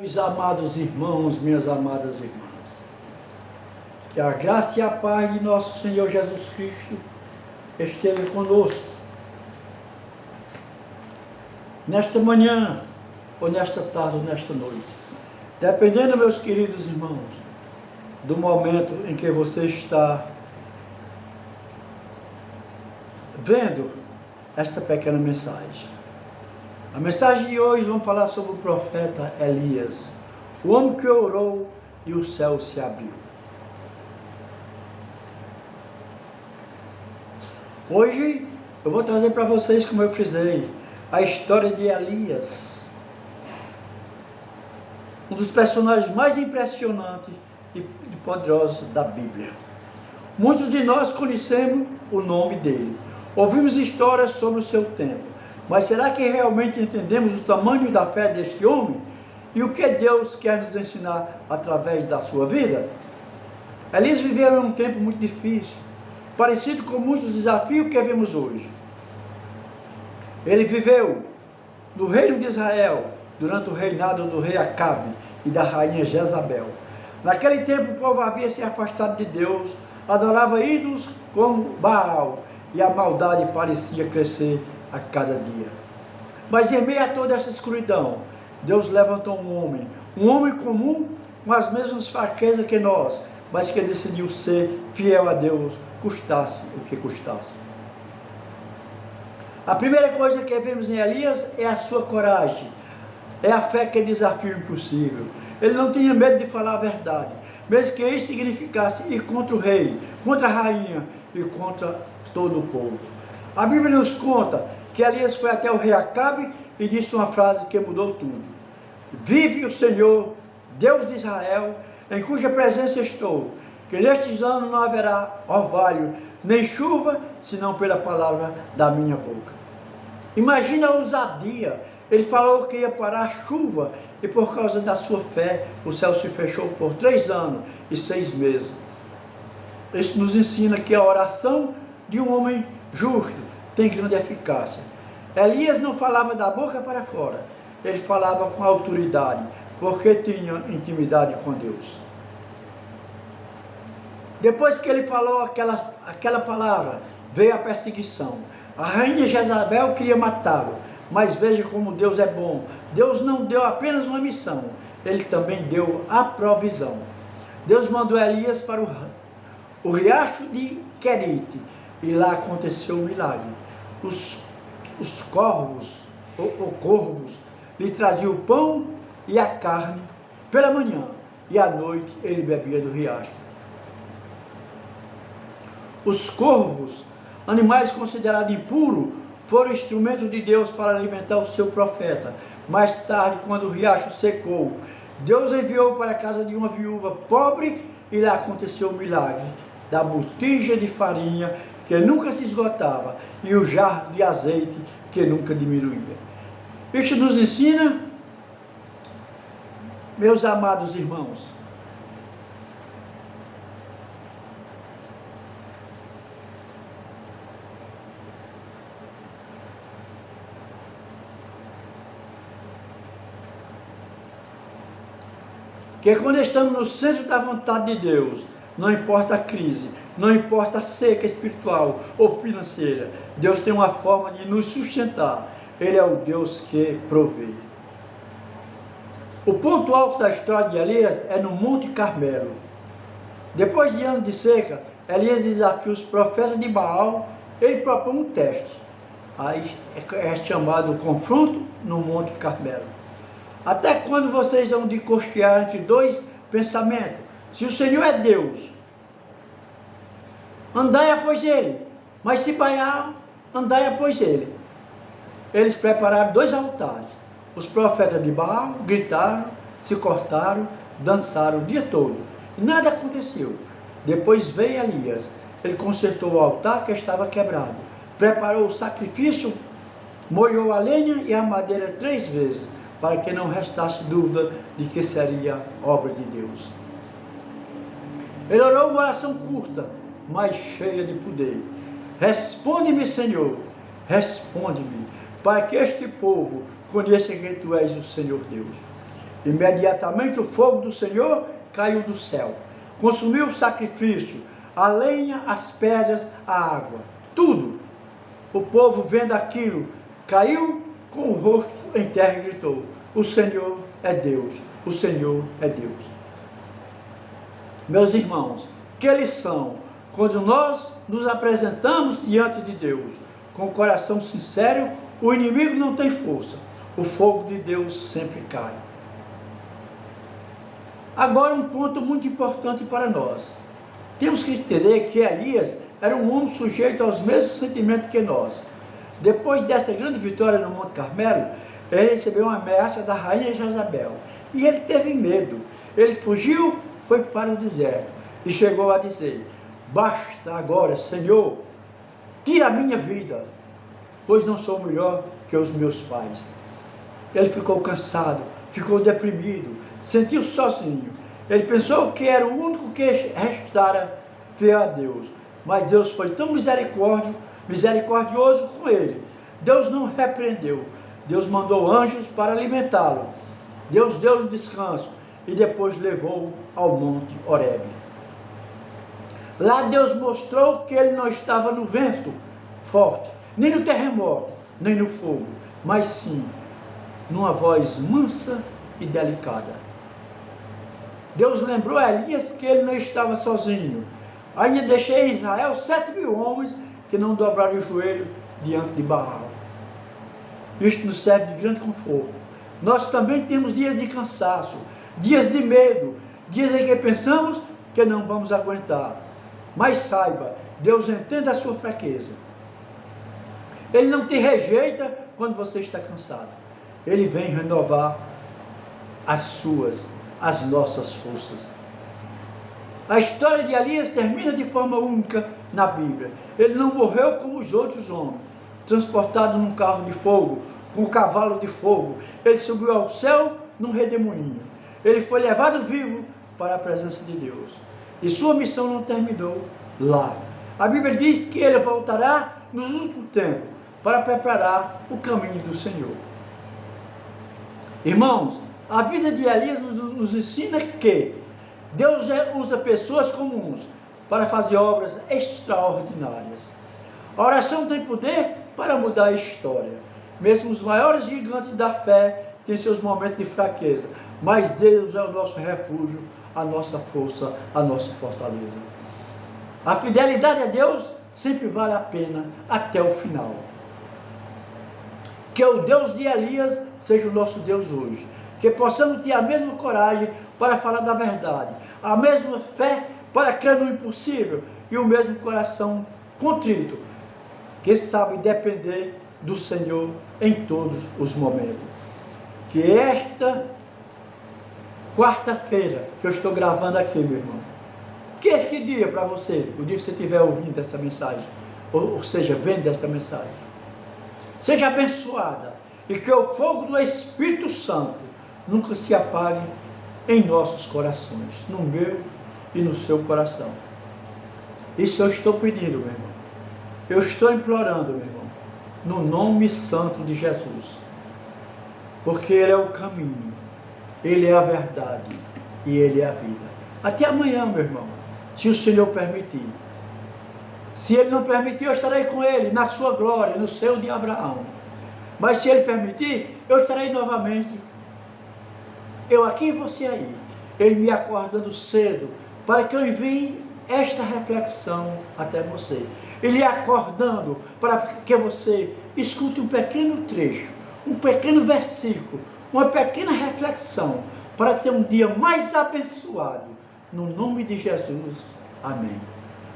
Meus amados irmãos, minhas amadas irmãs, que a graça e a paz de nosso Senhor Jesus Cristo esteja conosco nesta manhã, ou nesta tarde, ou nesta noite, dependendo, meus queridos irmãos, do momento em que você está vendo esta pequena mensagem. A mensagem de hoje vamos falar sobre o profeta Elias, o homem que orou e o céu se abriu. Hoje eu vou trazer para vocês, como eu frisei, a história de Elias, um dos personagens mais impressionantes e poderosos da Bíblia. Muitos de nós conhecemos o nome dele, ouvimos histórias sobre o seu tempo, mas será que realmente entendemos o tamanho da fé deste homem? E o que Deus quer nos ensinar através da sua vida? Elias viveu em um tempo muito difícil, parecido com muitos desafios que vemos hoje. Ele viveu no reino de Israel, durante o reinado do rei Acabe e da rainha Jezabel. Naquele tempo o povo havia se afastado de Deus, adorava ídolos como Baal, e a maldade parecia crescer a cada dia. Mas em meio a toda essa escuridão, Deus levantou um homem comum, com as mesmas fraquezas que nós, mas que decidiu ser fiel a Deus, custasse o que custasse. A primeira coisa que vemos em Elias é a sua coragem, é a fé que desafia o impossível. Ele não tinha medo de falar a verdade, mesmo que isso significasse ir contra o rei, contra a rainha e contra todo o povo. A Bíblia nos conta que Elias foi até o rei Acabe e disse uma frase que mudou tudo: vive o Senhor, Deus de Israel, em cuja presença estou, que nestes anos não haverá orvalho, nem chuva, senão pela palavra da minha boca. Imagina a ousadia. Ele falou que ia parar a chuva, e por causa da sua fé, o céu se fechou por 3 anos e 6 meses. Isso nos ensina que a oração de um homem justo tem grande eficácia. Elias não falava da boca para fora, ele falava com autoridade, porque tinha intimidade com Deus. Depois que ele falou aquela palavra, veio a perseguição. A rainha Jezabel queria matá-lo, mas veja como Deus é bom. Deus não deu apenas uma missão, ele também deu a provisão. Deus mandou Elias para o riacho de Querite, e lá aconteceu um milagre. Os corvos lhe traziam o pão e a carne pela manhã, e à noite ele bebia do riacho. Os corvos, animais considerados impuros, foram instrumentos de Deus para alimentar o seu profeta. Mais tarde, quando o riacho secou, Deus enviou para a casa de uma viúva pobre, e lá aconteceu o milagre da botija de farinha que nunca se esgotava, e o jarro de azeite que nunca diminuía. Isto nos ensina, meus amados irmãos, que quando estamos no centro da vontade de Deus, não importa a crise, não importa a seca espiritual ou financeira, Deus tem uma forma de nos sustentar. Ele é o Deus que provê. O ponto alto da história de Elias é no Monte Carmelo. Depois de anos de seca, Elias desafia os profetas de Baal. Ele propõe um teste. Aí é chamado confronto no Monte Carmelo. Até quando vocês vão de costear entre dois pensamentos? Se o Senhor é Deus, andai após ele, mas se Baal, andai após ele. Eles prepararam 2 altares. Os profetas de Baal gritaram, se cortaram, dançaram o dia todo, e nada aconteceu. Depois veio Elias, ele consertou o altar que estava quebrado, preparou o sacrifício, molhou a lenha e a madeira 3 vezes, para que não restasse dúvida de que seria obra de Deus. Ele orou uma oração curta, mas cheia de poder. Responde-me, Senhor, responde-me, para que este povo conheça que Tu és o Senhor Deus. Imediatamente o fogo do Senhor caiu do céu, consumiu o sacrifício, a lenha, as pedras, a água, tudo. O povo, vendo aquilo, caiu com o rosto em terra e gritou: o Senhor é Deus, o Senhor é Deus. Meus irmãos, que lição quando nós nos apresentamos diante de Deus com o coração sincero, o inimigo não tem força, o fogo de Deus sempre cai. Agora um ponto muito importante para nós. Temos que entender que Elias era um homem sujeito aos mesmos sentimentos que nós. Depois desta grande vitória no Monte Carmelo, ele recebeu uma ameaça da rainha Jezabel. E ele teve medo. Ele fugiu, foi para o deserto. E chegou a dizer: basta agora, Senhor, tira a minha vida, pois não sou melhor que os meus pais. Ele ficou cansado, ficou deprimido, sentiu sozinho. Ele pensou que era o único que restara fiel a Deus. Mas Deus foi tão misericordioso com ele. Deus não repreendeu. Deus mandou anjos para alimentá-lo. Deus deu-lhe descanso e depois levou ao monte Horebe. Lá Deus mostrou que ele não estava no vento forte, nem no terremoto, nem no fogo, mas sim numa voz mansa e delicada. Deus lembrou a Elias que ele não estava sozinho. Ainda deixei em Israel 7.000 homens que não dobraram o joelho diante de Baal. Isto nos serve de grande conforto. Nós também temos dias de cansaço, dias de medo, dias em que pensamos que não vamos aguentar. Mas saiba, Deus entende a sua fraqueza. Ele não te rejeita quando você está cansado. Ele vem renovar as nossas forças. A história de Elias termina de forma única na Bíblia. Ele não morreu como os outros homens, transportado num carro de fogo, com um cavalo de fogo. Ele subiu ao céu num redemoinho. Ele foi levado vivo para a presença de Deus. E sua missão não terminou lá. A Bíblia diz que ele voltará nos últimos tempos para preparar o caminho do Senhor. Irmãos, a vida de Elias nos ensina que Deus usa pessoas comuns para fazer obras extraordinárias. A oração tem poder para mudar a história. Mesmo os maiores gigantes da fé têm seus momentos de fraqueza, mas Deus é o nosso refúgio, a nossa força, a nossa fortaleza. A fidelidade a Deus sempre vale a pena até o final. Que o Deus de Elias seja o nosso Deus hoje. Que possamos ter a mesma coragem para falar da verdade, a mesma fé para crer no impossível e o mesmo coração contrito, que sabe depender do Senhor em todos os momentos. Que esta quarta-feira que eu estou gravando aqui, meu irmão, que este dia para você, o dia que você estiver ouvindo essa mensagem, ou seja, vendo esta mensagem, seja abençoada e que o fogo do Espírito Santo nunca se apague em nossos corações, no meu e no seu coração. Isso eu estou pedindo, meu irmão. Eu estou implorando, meu irmão, no nome santo de Jesus. Porque Ele é o caminho, Ele é a verdade e Ele é a vida. Até amanhã, meu irmão, se o Senhor permitir. Se Ele não permitir, eu estarei com Ele na sua glória, no céu de Abraão. Mas se Ele permitir, eu estarei novamente. Eu aqui e você aí. Ele me acordando cedo, para que eu envie esta reflexão até você. Ele acordando para que você escute um pequeno trecho, um pequeno versículo, uma pequena reflexão, para ter um dia mais abençoado. No nome de Jesus. Amém.